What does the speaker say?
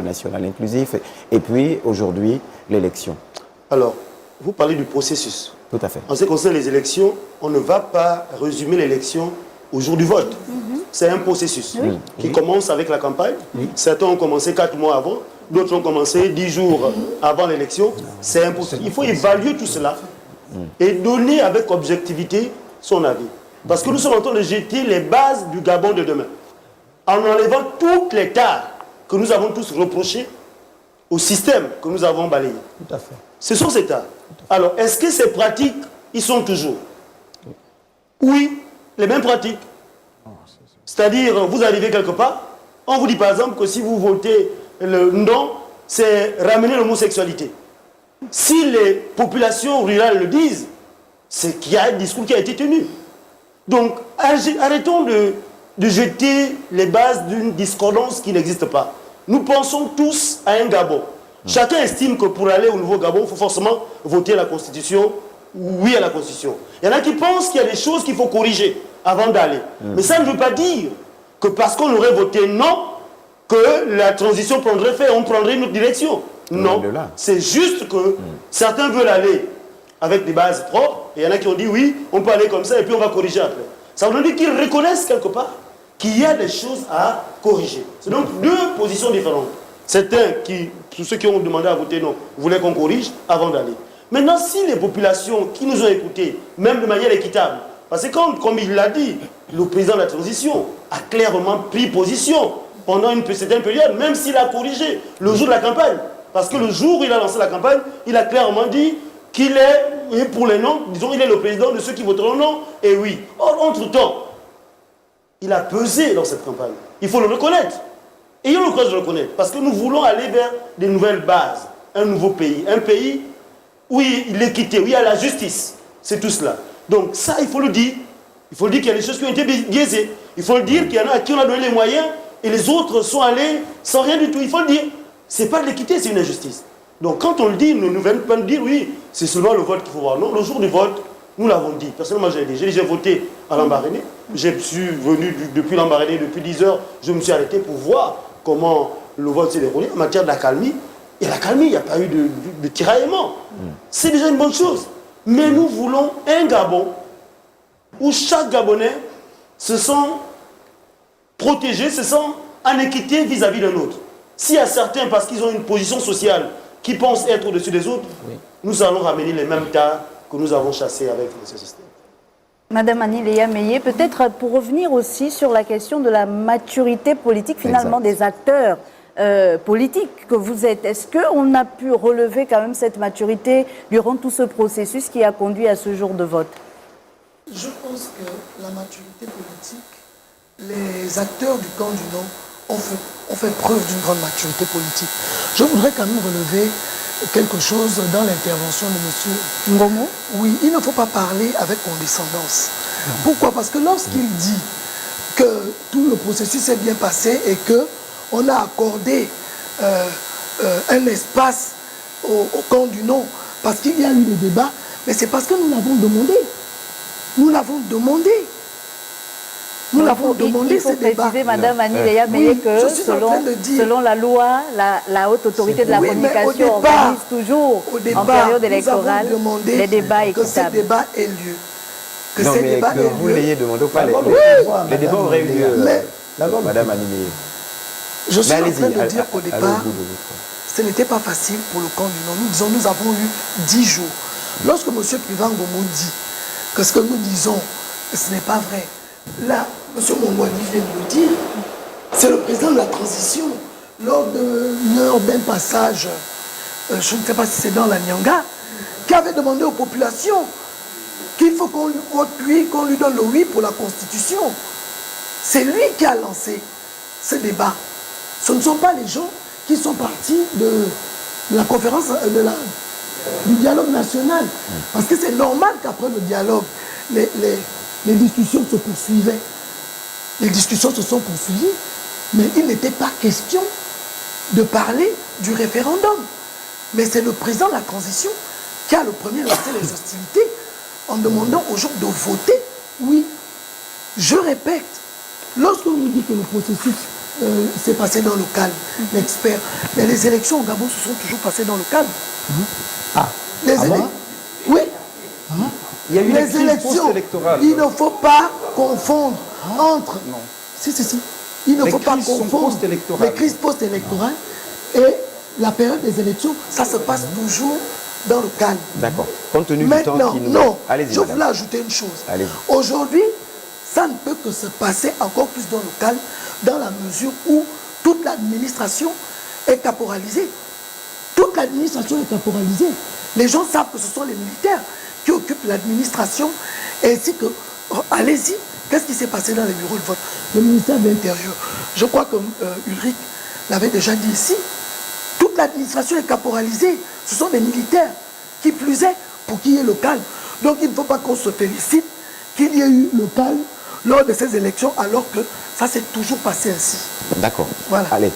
national inclusif, et puis aujourd'hui, l'élection. Alors, vous parlez du processus. Tout à fait. En ce qui concerne les élections, on ne va pas résumer l'élection au jour du vote. C'est un processus qui commence avec la campagne. Certains ont commencé 4 mois avant, d'autres ont commencé 10 jours avant l'élection. C'est un processus. Il faut évaluer tout cela et donner avec objectivité son avis. Parce que nous sommes en train de jeter les bases du Gabon de demain. En enlevant toutes les tares que nous avons tous reprochées au système que nous avons balayé. Tout à fait. Ce sont ces tares. Alors, est-ce que ces pratiques, ils sont toujours? Oui, les mêmes pratiques. C'est-à-dire, vous arrivez quelque part, on vous dit par exemple que si vous votez le non, c'est ramener l'homosexualité. Si les populations rurales le disent, c'est qu'il y a un discours qui a été tenu. Donc, arrêtons de jeter les bases d'une discordance qui n'existe pas. Nous pensons tous à un Gabon. Chacun estime que pour aller au nouveau Gabon, il faut forcément voter la Constitution, oui à la Constitution. Il y en a qui pensent qu'il y a des choses qu'il faut corriger avant d'aller. Mais ça ne veut pas dire que parce qu'on aurait voté non, que la transition prendrait fait, on prendrait une autre direction. Non, c'est juste que certains veulent aller avec des bases propres, et il y en a qui ont dit oui, on peut aller comme ça, et puis on va corriger après. Ça veut dire qu'ils reconnaissent quelque part qu'il y a des choses à corriger. C'est donc deux positions différentes. Certains, tous ceux qui ont demandé à voter non, voulaient qu'on corrige avant d'aller. Maintenant, si les populations qui nous ont écoutés, même de manière équitable, parce que comme il l'a dit, le président de la transition a clairement pris position pendant une certaine période, même s'il a corrigé le jour de la campagne. Parce que le jour où il a lancé la campagne, il a clairement dit qu'il est, pour les noms, disons, il est le président de ceux qui voteront non, et oui. Or, entre-temps, il a pesé dans cette campagne. Il faut le reconnaître. Ayons le courage de le reconnaître. Parce que nous voulons aller vers des nouvelles bases. Un nouveau pays. Un pays où il y a l'équité, où il y a la justice. C'est tout cela. Donc ça, il faut le dire. Il faut le dire qu'il y a des choses qui ont été biaisées. Il faut le dire qu'il y en a à qui on a donné les moyens et les autres sont allés sans rien du tout. Il faut le dire. Ce n'est pas de l'équité, c'est une injustice. Donc quand on le dit, nous ne venons pas nous dire oui, c'est seulement le vote qu'il faut voir. Non, le jour du vote, nous l'avons dit. Personnellement, j'ai voté à Lambaréné. Je suis venu depuis Lambaréné, depuis 10 heures, je me suis arrêté pour voir comment le vote s'est déroulé en matière d'accalmie. Et l'accalmie, il n'y a pas eu de tiraillement. C'est déjà une bonne chose. Mais nous voulons un Gabon où chaque Gabonais se sent protégé, se sent en équité vis-à-vis d'un autre. S'il y a certains, parce qu'ils ont une position sociale, qui pensent être au-dessus des autres, nous allons ramener les mêmes tas que nous avons chassés avec ce système. Madame Annie Léa Meillet, peut-être pour revenir aussi sur la question de la maturité politique finalement des acteurs politiques que vous êtes. Est-ce qu'on a pu relever quand même cette maturité durant tout ce processus qui a conduit à ce jour de vote? Je pense que la maturité politique, les acteurs du camp du non ont fait preuve d'une grande maturité politique. Je voudrais quand même relever quelque chose dans l'intervention de M. Ngomo. Oui, il ne faut pas parler avec condescendance. Pourquoi? Parce que lorsqu'il dit que tout le processus s'est bien passé et qu'on a accordé un espace au camp du non, parce qu'il y a eu des débats, mais c'est parce que nous l'avons demandé. Nous l'avons demandé. Nous l'avons demandé, ce débat. Il faut préciser, Madame Annie Léa Meillet, que selon la loi, la haute autorité de la communication organise toujours en période électorale les débats équitables. Que ce débat ait lieu. Que non, mais que vous l'ayez demandé ou pas, les débats auraient eu lieu, Madame Annie Meillet. Je suis en train de dire qu'au départ, ce n'était pas facile pour le camp du non. Nous avons eu 10 jours. Lorsque M. Privan Ngomo dit que ce que nous disons, ce n'est pas vrai, là, M. Mongwani vient de le dire, c'est le président de la transition, lors d'un passage, je ne sais pas si c'est dans la Nyanga, qui avait demandé aux populations qu'il faut qu'on lui vote lui, qu'on lui donne le oui pour la Constitution. C'est lui qui a lancé ce débat. Ce ne sont pas les gens qui sont partis de la conférence, du dialogue national. Parce que c'est normal qu'après le dialogue, les discussions se poursuivaient. Les discussions se sont poursuivies, mais il n'était pas question de parler du référendum. Mais c'est le président de la transition qui a le premier lancé les hostilités en demandant aux gens de voter oui. Je répète, lorsqu'on nous dit que le processus c'est passé dans le calme, l'expert. Mais les élections au Gabon se sont toujours passées dans le calme. Ah, oui. il y a eu Les élections, il ne faut pas confondre entre... Non. Si. Il ne faut pas confondre les crises post-électorales et la période des élections. Ça se passe toujours dans le calme. D'accord. Compte tenu Maintenant, du temps qui nous... non, Allez-y, je madame. voulais ajouter une chose. Allez-y. Aujourd'hui, ça ne peut que se passer encore plus dans le calme, dans la mesure où toute l'administration est caporalisée. Toute l'administration est caporalisée. Les gens savent que ce sont les militaires qui occupent l'administration, ainsi que, allez-y, qu'est-ce qui s'est passé dans les bureaux de vote? Le ministère de l'Intérieur, je crois que Ulrich l'avait déjà dit ici, toute l'administration est caporalisée. Ce sont des militaires, qui plus est, pour qu'il y ait le calme. Donc il ne faut pas qu'on se félicite qu'il y ait eu le calme lors de ces élections, alors que ça s'est toujours passé ainsi. D'accord. Voilà. Allez.